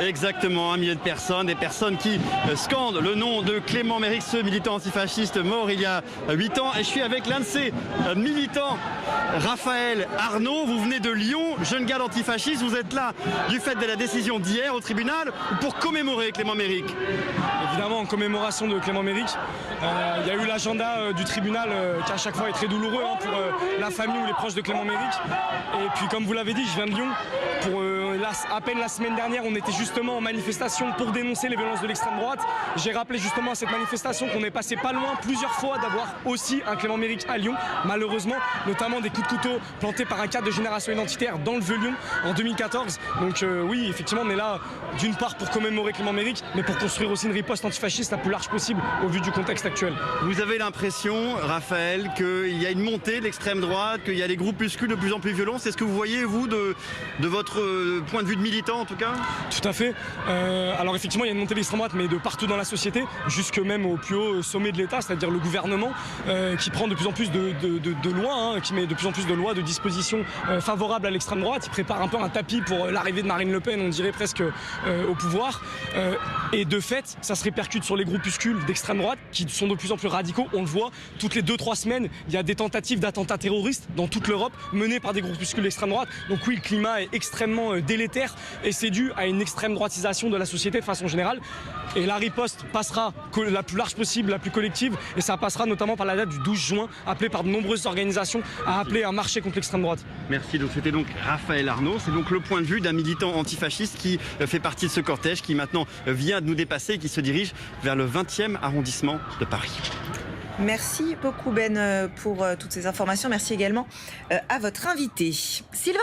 Exactement, un millier de personnes, des personnes qui scandent le nom de Clément Méric, ce militant antifasciste mort il y a 8 ans. Et je suis avec l'un de ces militants, Raphaël Arnaud. Vous venez de Lyon, jeune garde antifasciste. Vous êtes là du fait de la décision d'hier au tribunal pour commémorer Clément Méric. Évidemment, en commémoration de Clément Méric, il y a eu l'agenda du tribunal qui à chaque fois est très douloureux pour la famille ou les proches de Clément Méric. Et puis comme vous l'avez dit, je viens de Lyon. Pour à peine la semaine dernière, on était justement en manifestation pour dénoncer les violences de l'extrême droite. J'ai rappelé justement à cette manifestation qu'on est passé pas loin plusieurs fois d'avoir aussi un Clément Méric à Lyon, malheureusement, notamment des coups de couteau plantés par un cadre de Génération Identitaire dans le Vieux-Lyon en 2014. Donc oui, effectivement, on est là d'une part pour commémorer Clément Méric, mais pour construire aussi une riposte antifasciste la plus large possible au vu du contexte actuel. Vous avez l'impression, Raphaël, qu'il y a une montée de l'extrême droite, qu'il y a des groupuscules de plus en plus violents. C'est ce que vous voyez, vous, de votre point de vue de militant, en tout cas? Tout à fait. Alors effectivement, il y a une montée de l'extrême droite, mais de partout dans la société, jusque même au plus haut sommet de l'État, c'est-à-dire le gouvernement, qui prend de plus en plus de lois, qui met de plus en plus de lois, de dispositions favorables à l'extrême droite. Il prépare un peu un tapis pour l'arrivée de Marine Le Pen, on dirait presque au pouvoir. Et de fait, ça se répercute sur les groupuscules d'extrême droite qui sont de plus en plus radicaux. On le voit, toutes les 2-3 semaines, il y a des tentatives d'attentats terroristes dans toute l'Europe menées par des groupuscules d'extrême droite. Donc oui, le climat est extrêmement délétère et c'est dû à une extrême droitisation de la société de façon générale. Et la riposte passera la plus large possible, la plus collective, et ça passera notamment par la date du 12 juin, appelée par de nombreuses organisations à appeler à marcher contre l'extrême droite. Merci, donc c'était donc Raphaël Arnaud, c'est donc le point de vue d'un militant antifasciste qui fait partie de ce cortège qui maintenant vient de nous dépasser et qui se dirige vers le 20e arrondissement de Paris. Merci beaucoup Ben pour toutes ces informations. Merci également à votre invité. Sylvain